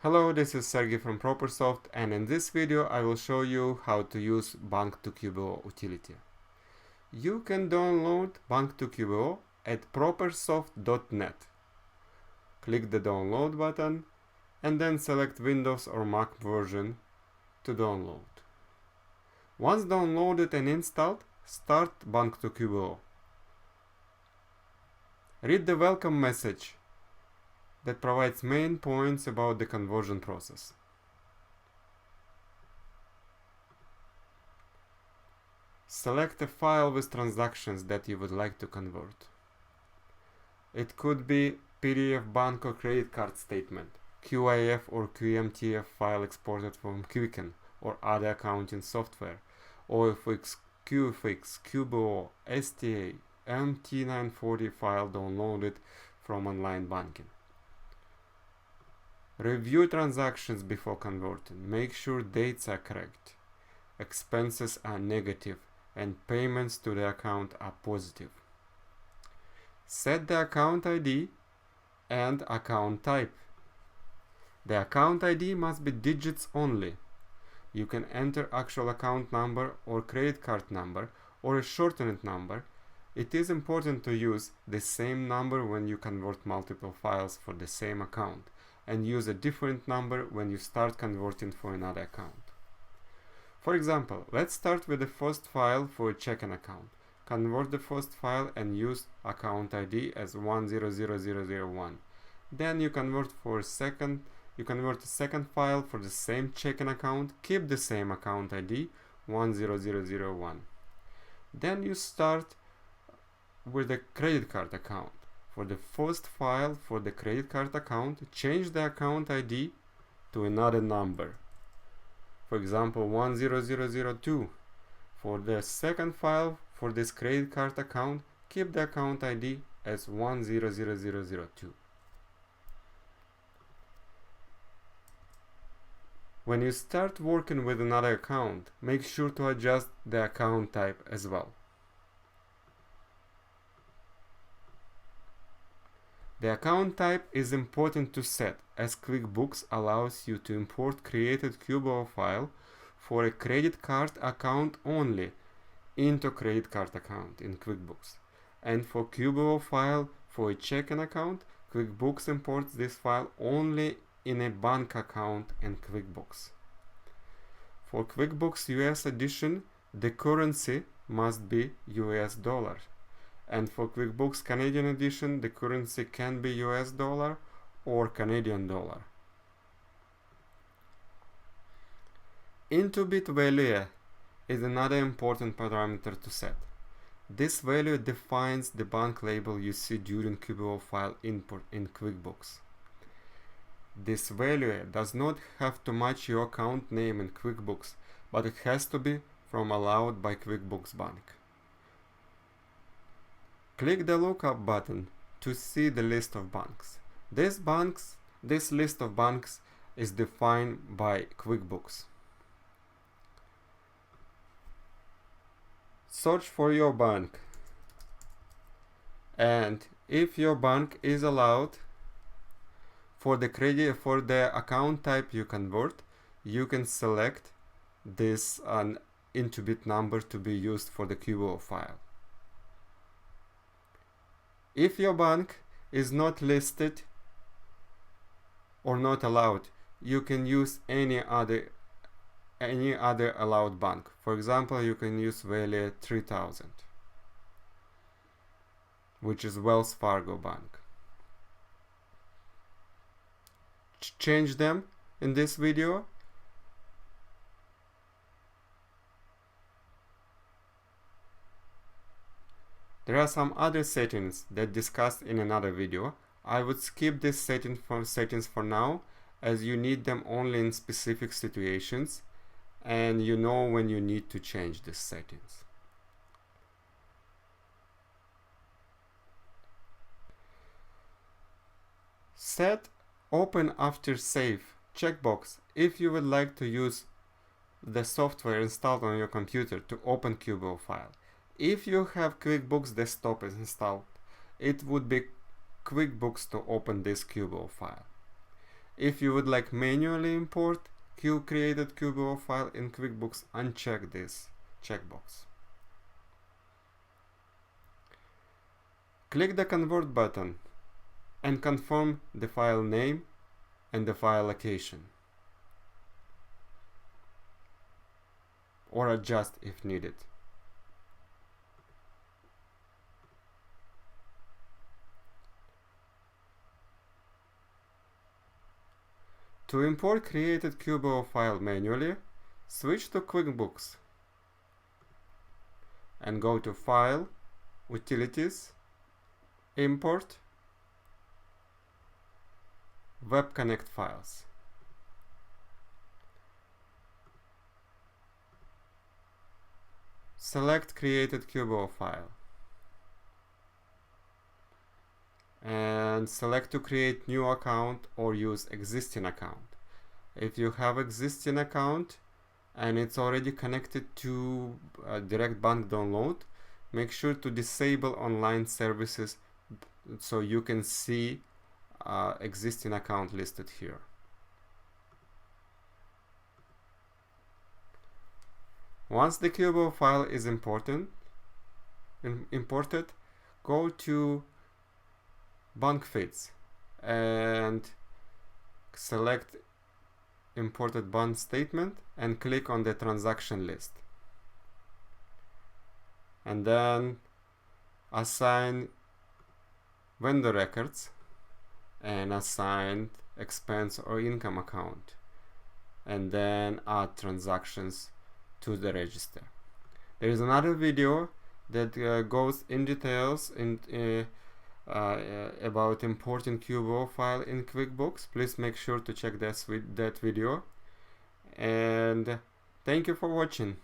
Hello, this is Sergey from ProperSoft, and in this video I will show you how to use Bank2QBO utility. You can download Bank2QBO at ProperSoft.net. Click the download button and then select Windows or Mac version to download. Once downloaded and installed, start Bank2QBO. Read the welcome message that provides main points about the conversion process. Select a file with transactions that you would like to convert. It could be PDF bank or credit card statement, QIF or QMTF file exported from Quicken or other accounting software, OFX, QFX, QBO, STA, MT940 file downloaded from online banking. Review transactions before converting. Make sure dates are correct, expenses are negative, and payments to the account are positive. Set the account ID and account type. The account ID must be digits only. You can enter actual account number or credit card number or a shortened number. It is important to use the same number when you convert multiple files for the same account, and use a different number when you start converting for another account. For example, let's start with the first file for a checking account. Convert the first file and use account ID as 100001. Then you convert a second file for the same checking account. Keep the same account ID 10001. Then you start with the credit card account. For the first file for the credit card account, change the account ID to another number. For example, 10002. For the second file for this credit card account, keep the account ID as 100002. When you start working with another account, make sure to adjust the account type as well. The account type is important to set, as Quickbooks allows you to import created QBO file for a credit card account only into credit card account in Quickbooks. And for QBO file for a checking account, Quickbooks imports this file only in a bank account in Quickbooks. For Quickbooks US edition, the currency must be US dollar. And for Quickbooks Canadian edition, the currency can be US dollar or Canadian dollar. INTU.BID value is another important parameter to set. This value defines the bank label you see during QBO file import in Quickbooks. This value does not have to match your account name in Quickbooks, but it has to be from allowed by Quickbooks Bank. Click the lookup button to see the list of banks. This list of banks is defined by Quickbooks. Search for your bank, and if your bank is allowed for the account type you convert, you can select this INTU.BID number to be used for the QBO file. If your bank is not listed or not allowed, you can use any other allowed bank. For example, you can use value 3000, which is Wells Fargo Bank. Change them in this video. There are some other settings that discussed in another video. I would skip this settings for now, as you need them only in specific situations, and you know when you need to change these settings. Set Open After Save checkbox if you would like to use the software installed on your computer to open QBO file. If you have Quickbooks Desktop installed, it would be Quickbooks to open this QBO file. If you would like manually import created QBO file in QuickBooks, uncheck this checkbox. Click the Convert button and confirm the file name and the file location, or adjust if needed. To import created QBO file manually, switch to QuickBooks and go to File, Utilities, Import, Web Connect Files. Select Created QBO file and select to create new account or use existing account. If you have existing account and it's already connected to direct bank download, make sure to disable online services so you can see existing account listed here. Once the QBO file is imported, go to Bank Feeds and select Imported Bank Statement and click on the transaction list. And then assign vendor records and assign expense or income account, and then add transactions to the register. There is another video that goes in details about importing QBO file in QuickBooks. Please make sure to check that video, and thank you for watching.